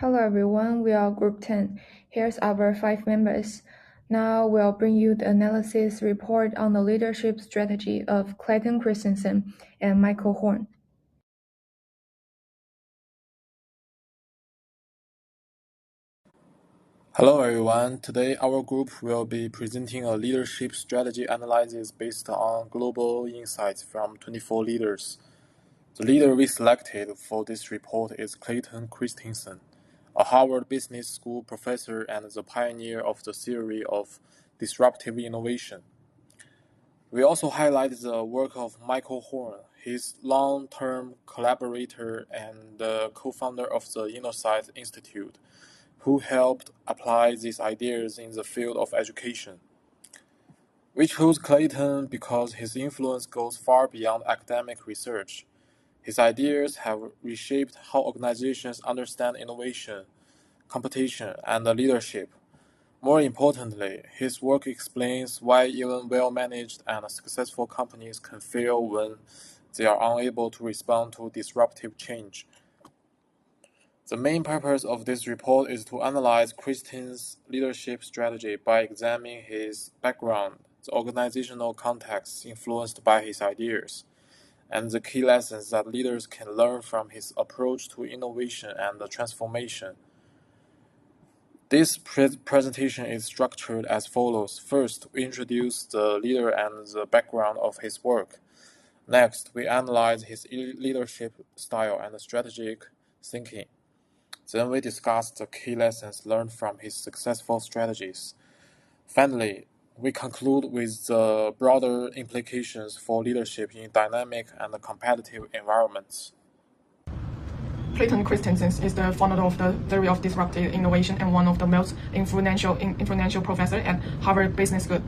Hello everyone, we are Group 10. Here's our 5 members. Now we'll bring you the analysis report on the leadership strategy of Clayton Christensen and Michael Horn. Hello everyone, today our group will be presenting a leadership strategy analysis based on global insights from 24 leaders. The leader we selected for this report is Clayton Christensen, a Harvard Business School professor and the pioneer of the theory of disruptive innovation. We also highlight the work of Michael Horn, his long-term collaborator and the co-founder of the Innosight Institute, who helped apply these ideas in the field of education. We chose Clayton because his influence goes far beyond academic research. His ideas have reshaped how organizations understand innovation, competition, and leadership. More importantly, his work explains why even well-managed and successful companies can fail when they are unable to respond to disruptive change. The main purpose of this report is to analyze Christensen's leadership strategy by examining his background, the organizational context influenced by his ideas, and the key lessons that leaders can learn from his approach to innovation and transformation. This presentation is structured as follows. First, we introduce the leader and the background of his work. Next, we analyze his leadership style and strategic thinking. Then we discuss the key lessons learned from his successful strategies. Finally, we conclude with the broader implications for leadership in dynamic and competitive environments. Clayton Christensen is the founder of the theory of disruptive innovation and one of the most influential professors at Harvard Business School.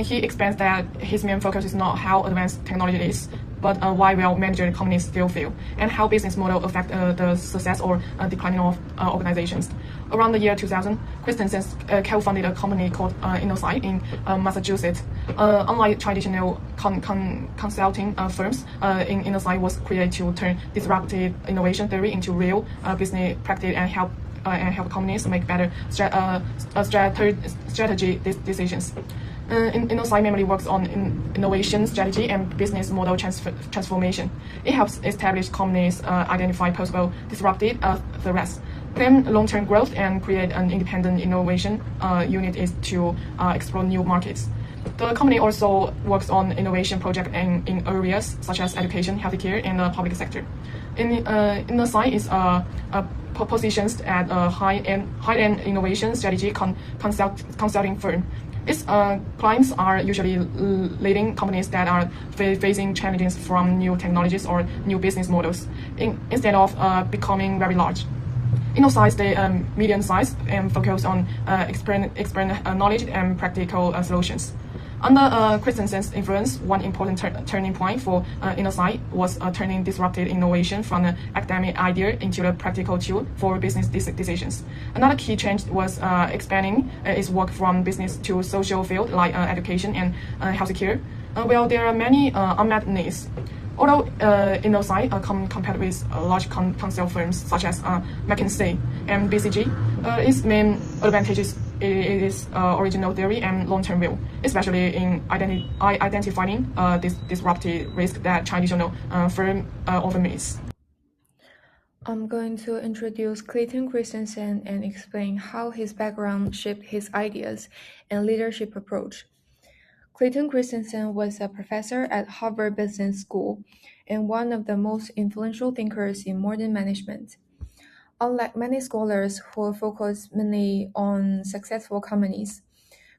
He explains that his main focus is not how advanced technology is, but why well-managed companies still fail, and how business models affect the success or decline of organizations. Around the year 2000, Christensen co-founded a company called Innosight in Massachusetts. Unlike traditional consulting firms, Innosight was created to turn disruptive innovation theory into real business practice and help companies make better strategy decisions. Innosight mainly works on innovation strategy and business model transformation. It helps established companies identify possible disruptive threats, plan long-term growth, and create an independent innovation unit to explore new markets. The company also works on innovation projects in areas such as education, healthcare, and the public sector. Innosight is positioned at a high-end innovation strategy consulting firm. Its clients are usually leading companies that are facing challenges from new technologies or new business models, instead of becoming very large. Innosight stay medium-sized and focus on expert knowledge and practical solutions. Under Christensen's influence, one important turning point for Innosight was turning disruptive innovation from an academic idea into a practical tool for business decisions. Another key change was expanding its work from business to social field like education and healthcare. Well, there are many unmet needs. Although Innosight compared with large consult firms such as McKinsey and BCG, its main advantages is original theory and long-term view, especially in identifying disruptive risk that traditional firm often miss. I'm going to introduce Clayton Christensen and explain how his background shaped his ideas and leadership approach. Clayton Christensen was a professor at Harvard Business School and one of the most influential thinkers in modern management. Unlike many scholars who focus mainly on successful companies,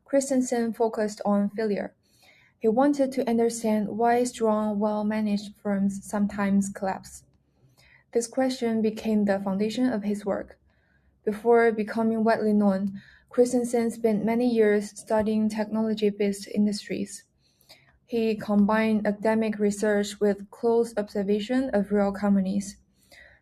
Christensen focused on failure. He wanted to understand why strong, well-managed firms sometimes collapse. This question became the foundation of his work. Before becoming widely known, Christensen spent many years studying technology-based industries. He combined academic research with close observation of real companies.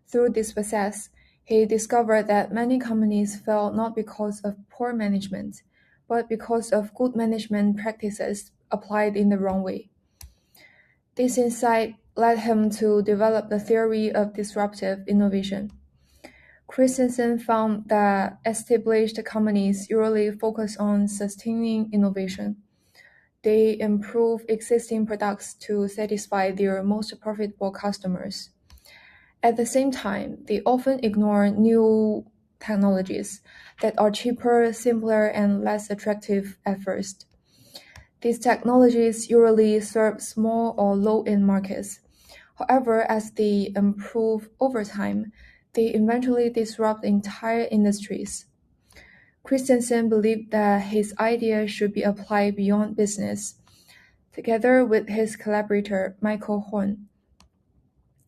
Through this process, he discovered that many companies fail not because of poor management, but because of good management practices applied in the wrong way. This insight led him to develop the theory of disruptive innovation. Christensen found that established companies usually focus on sustaining innovation. They improve existing products to satisfy their most profitable customers. At the same time, they often ignore new technologies that are cheaper, simpler, and less attractive at first. These technologies usually serve small or low-end markets. However, as they improve over time, they eventually disrupt entire industries. Christensen believed that his idea should be applied beyond business. Together with his collaborator, Michael Horn,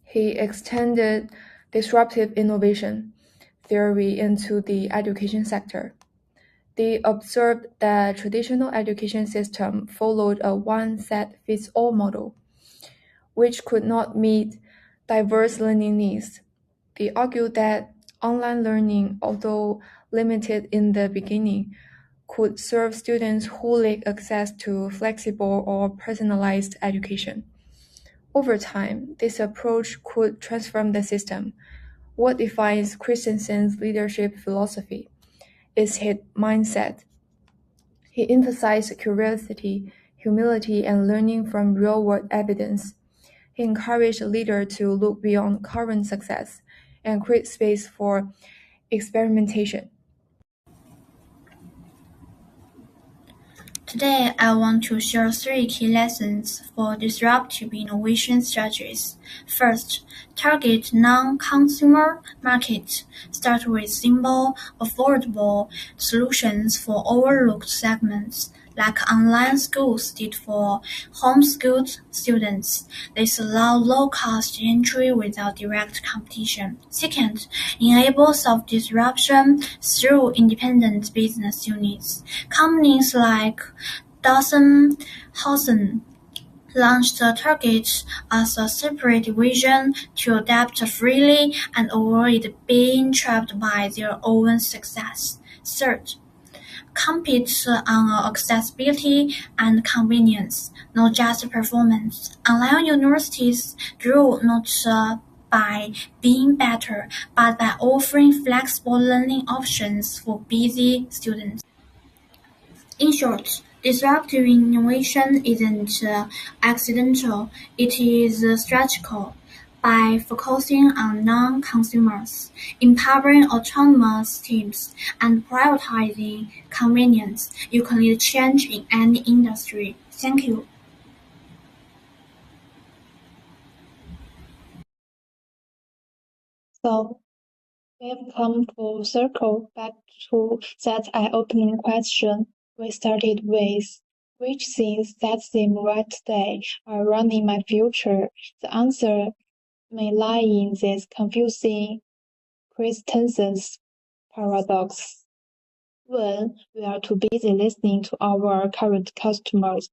he extended disruptive innovation theory into the education sector. They observed that traditional education system followed a one-size-fits-all model, which could not meet diverse learning needs. They argued that online learning, although limited in the beginning, could serve students who lack access to flexible or personalized education. Over time, this approach could transform the system. What defines Christensen's leadership philosophy is his mindset. He emphasized curiosity, humility, and learning from real-world evidence. He encouraged leaders to look beyond current success and create space for experimentation. Today, I want to share 3 key lessons for disruptive innovation strategies. First, target non-consumer markets. Start with simple, affordable solutions for overlooked segments, like online schools did for homeschooled students. This allows low-cost entry without direct competition. Second, enable self-disruption through independent business units. Companies like Dawson Hawson launched Target as a separate division to adapt freely and avoid being trapped by their own success. Third, compete on accessibility and convenience, not just performance. Online universities grow not by being better, but by offering flexible learning options for busy students. In short, disruptive innovation isn't accidental, it is strategical. By focusing on non-consumers, empowering autonomous teams, and prioritizing convenience, you can lead change in any industry. Thank you. So we've come full circle back to that eye-opening question we started with. Which things that seem right today are running my future? The answer may lie in this confusing Christensen's paradox. When we are too busy listening to our current customers,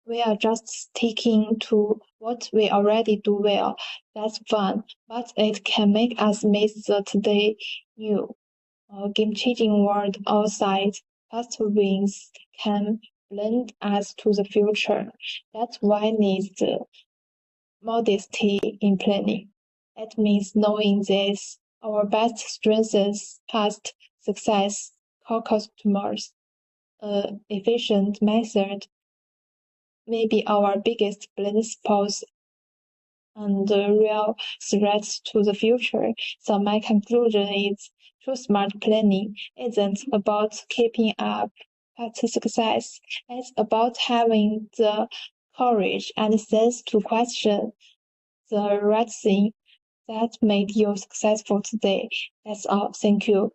we are just sticking to what we already do well. That's fun, but it can make us miss the today new, game-changing world outside. Past wins can blend us to the future. That's why needs modesty in planning. It means knowing this. Our best strengths, past success, core customers, efficient method may be our biggest blind spots and real threats to the future. So my conclusion is true smart planning isn't about keeping up past success. It's about having the courage and sense to question the right thing that made you successful today. That's all. Thank you.